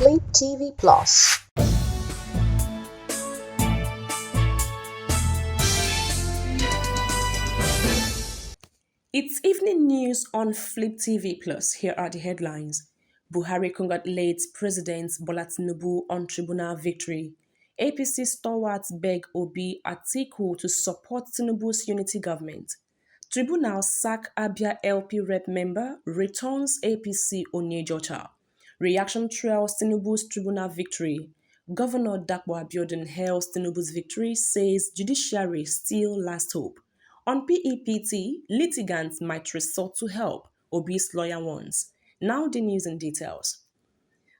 Flip TV Plus. It's evening news on Flip TV Plus. Here are the headlines. Buhari congratulates President Bola Tinubu on tribunal victory. APC stalwarts beg Obi Atiku to support Tinubu's unity government. Tribunal sack Abia LP rep member, returns APC Onyejocha. Reaction trails Tinubu's tribunal victory. Governor Dakwa Abiodun hails Tinubu's victory, says judiciary still last hope. On PEPT, litigants might resort to help, Obi's lawyer warns. Now the news in details.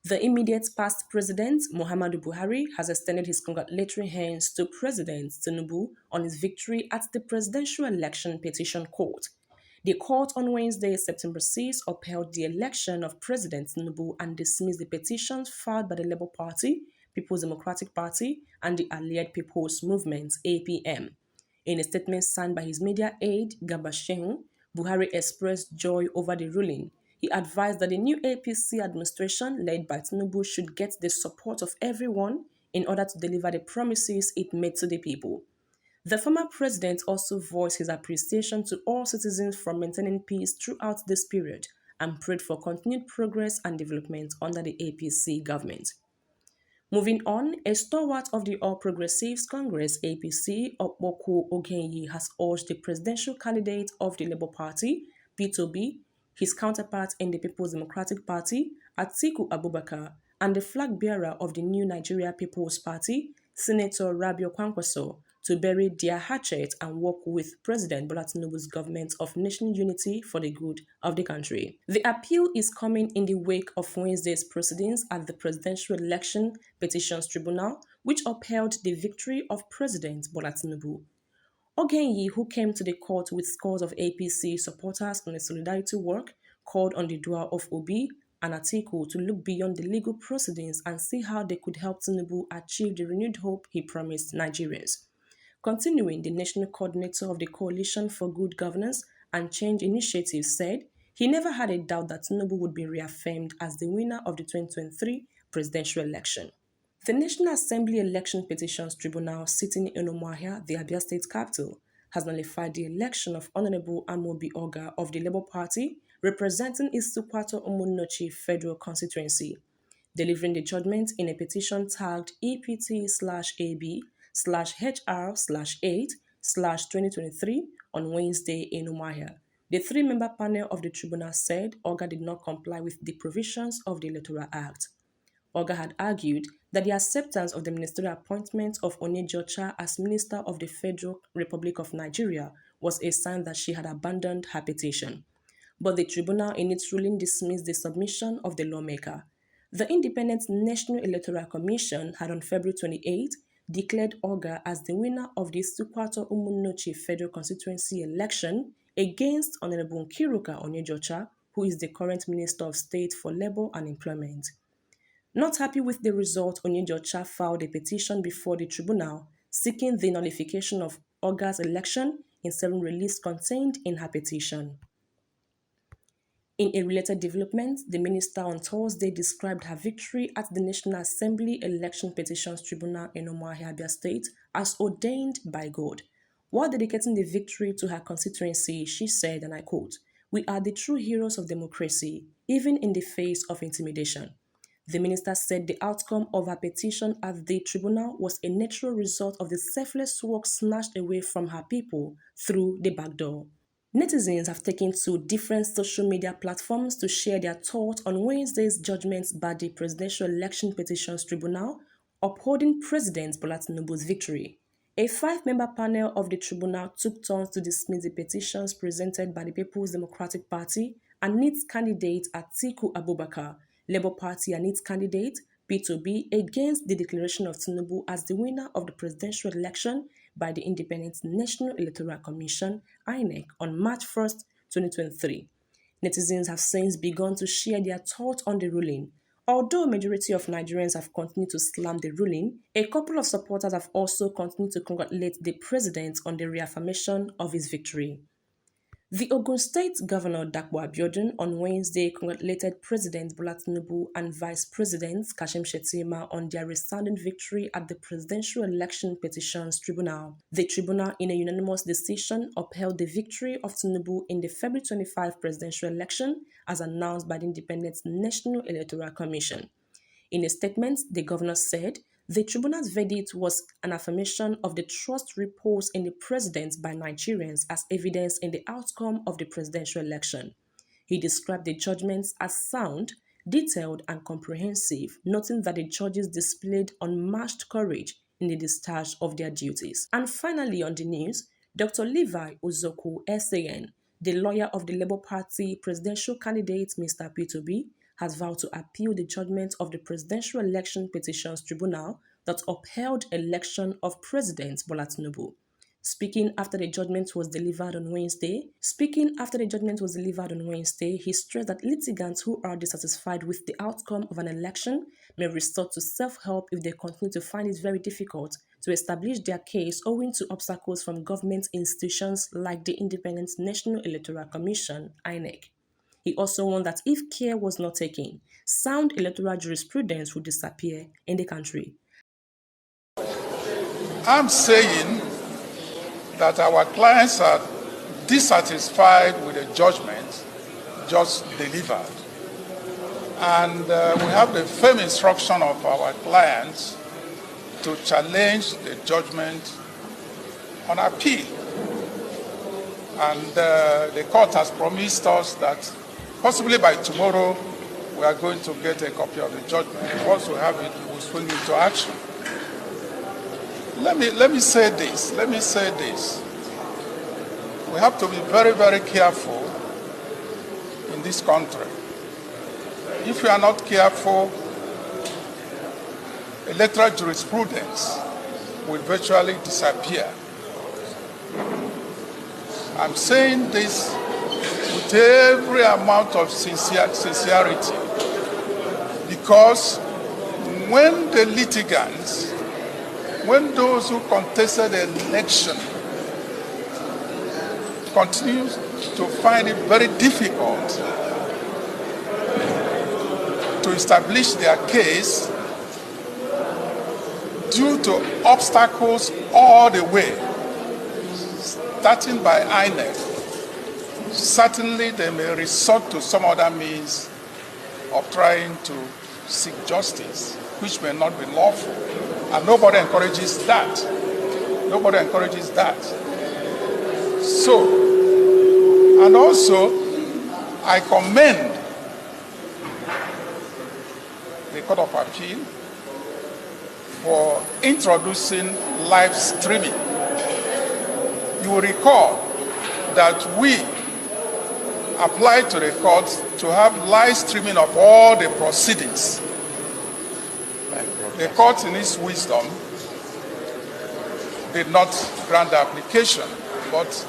The immediate past president, Muhammadu Buhari, has extended his congratulatory hands to President Tinubu on his victory at the Presidential Election Petition Court. The court on Wednesday, September 6, upheld the election of President Tinubu and dismissed the petitions filed by the Labour Party, People's Democratic Party, and the Allied People's Movement (APM). In a statement signed by his media aide, Garba Shehu, Buhari expressed joy over the ruling. He advised that the new APC administration led by Tinubu should get the support of everyone in order to deliver the promises it made to the people. The former president also voiced his appreciation to all citizens for maintaining peace throughout this period and prayed for continued progress and development under the APC government. Moving on, a stalwart of the All Progressives Congress (APC), Okpoko Ogenyi, has urged the presidential candidate of the Labour Party, P2B, his counterpart in the People's Democratic Party, Atiku Abubakar, and the flag bearer of the New Nigeria People's Party, Senator Rabiu Kwankwaso, to bury their hatchet and work with President Bola Tinubu's government of national unity for the good of the country. The appeal is coming in the wake of Wednesday's proceedings at the Presidential Election Petitions Tribunal, which upheld the victory of President Bola Tinubu. Ogenyi, who came to the court with scores of APC supporters on a solidarity walk, called on the duo of Obi and Atiku to look beyond the legal proceedings and see how they could help Tinubu achieve the renewed hope he promised Nigerians. Continuing, the national coordinator of the Coalition for Good Governance and Change Initiative said he never had a doubt that Tinubu would be reaffirmed as the winner of the 2023 presidential election. The National Assembly Election Petitions Tribunal, sitting in Umuahia, the Abia State capital, has nullified the election of Honorable Amobi Oga of the Labour Party, representing Isukwato Umunnochi Federal Constituency. Delivering the judgment in a petition tagged EPT/AB/HR/8/2023 on Wednesday in Umuahia. The three-member panel of the tribunal said Oga did not comply with the provisions of the Electoral Act. Oga had argued that the acceptance of the ministerial appointment of Onyejocha as Minister of the Federal Republic of Nigeria was a sign that she had abandoned her petition. But the tribunal in its ruling dismissed the submission of the lawmaker. The Independent National Electoral Commission had on February 28 declared Oga as the winner of the Sukwato Umunnochi Federal Constituency election against Honorable Nkiruka Onyejocha, who is the current Minister of State for Labour and Employment. Not happy with the result, Onyejocha filed a petition before the tribunal seeking the nullification of Oga's election in 7 releases contained in her petition. In a related development, the minister on Thursday described her victory at the National Assembly Election Petitions Tribunal in Umuahia, Abia State as ordained by God. While dedicating the victory to her constituency, she said, and I quote, "We are the true heroes of democracy, even in the face of intimidation." The minister said the outcome of her petition at the tribunal was a natural result of the selfless work snatched away from her people through the back door. Netizens have taken to different social media platforms to share their thoughts on Wednesday's judgments by the Presidential Election Petitions Tribunal, upholding President Bola Tinubu's victory. A 5-member panel of the tribunal took turns to dismiss the petitions presented by the People's Democratic Party and its candidate Atiku Abubakar, Labour Party and its candidate P2B, against the declaration of Tinubu as the winner of the presidential election by the Independent National Electoral Commission (INEC) on March 1, 2023. Netizens have since begun to share their thoughts on the ruling. Although a majority of Nigerians have continued to slam the ruling, a couple of supporters have also continued to congratulate the president on the reaffirmation of his victory. The Ogun State Governor Dakwa Abiodun on Wednesday congratulated President Bola Tinubu and Vice President Kashim Shettima on their resounding victory at the Presidential Election Petitions Tribunal. The tribunal, in a unanimous decision, upheld the victory of Tinubu in the February 25 presidential election as announced by the Independent National Electoral Commission. In a statement, the governor said the tribunal's verdict was an affirmation of the trust reposed in the president by Nigerians as evidence in the outcome of the presidential election. He described the judgments as sound, detailed, and comprehensive, noting that the judges displayed unmatched courage in the discharge of their duties. And finally on the news, Dr. Levi Uzoku SAN, the lawyer of the Labour Party presidential candidate Mr. Pept, has vowed to appeal the judgment of the Presidential Election Petitions Tribunal that upheld election of President Bola Tinubu. Speaking after the judgment was delivered on Wednesday, he stressed that litigants who are dissatisfied with the outcome of an election may resort to self-help if they continue to find it very difficult to establish their case owing to obstacles from government institutions like the Independent National Electoral Commission, INEC. He also warned that if care was not taken, sound electoral jurisprudence would disappear in the country. I'm saying that our clients are dissatisfied with the judgment just delivered. And we have the firm instruction of our clients to challenge the judgment on appeal. And the court has promised us that possibly by tomorrow we are going to get a copy of the judgment. Once we have it, we will spring into action. Let me say this. We have to be very, very careful in this country. If we are not careful, electoral jurisprudence will virtually disappear. I'm saying this with every amount of sincerity, because when the litigants, when those who contested the election continue to find it very difficult to establish their case due to obstacles all the way, starting by INEC, certainly they may resort to some other means of trying to seek justice, which may not be lawful. And nobody encourages that. So, and also, I commend the Court of Appeal for introducing live streaming. You will recall that we applied to the court to have live streaming of all the proceedings. The court, in its wisdom, did not grant the application, but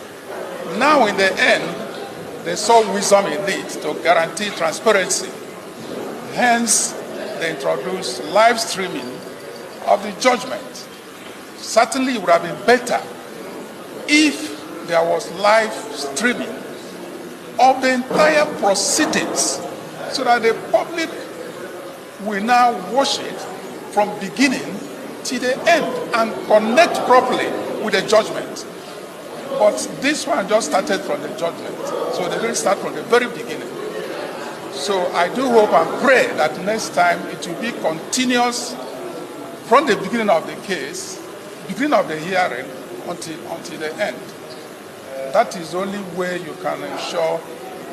now in the end, they saw wisdom in it to guarantee transparency. Hence, they introduced live streaming of the judgment. Certainly, it would have been better if there was live streaming of the entire proceedings so that the public will now watch it from beginning to the end and connect properly with the judgment. But this one just started from the judgment, so they didn't start from the very beginning. So I do hope and pray that next time it will be continuous from the beginning of the case, beginning of the hearing, until the end. That is the only way you can ensure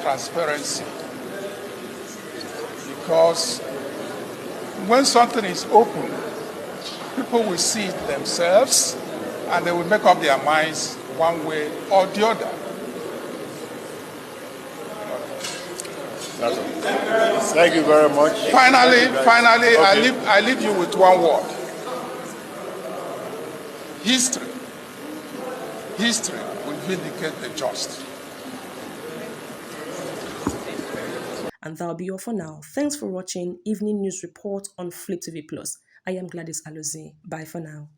transparency. Because when something is open, people will see it themselves and they will make up their minds one way or the other. Thank you very much. Finally, okay. I leave you with one word. History will vindicate the just. And that'll be all for now. Thanks for watching Evening News Report on Flip TV Plus. I am Gladys Alozie. Bye for now.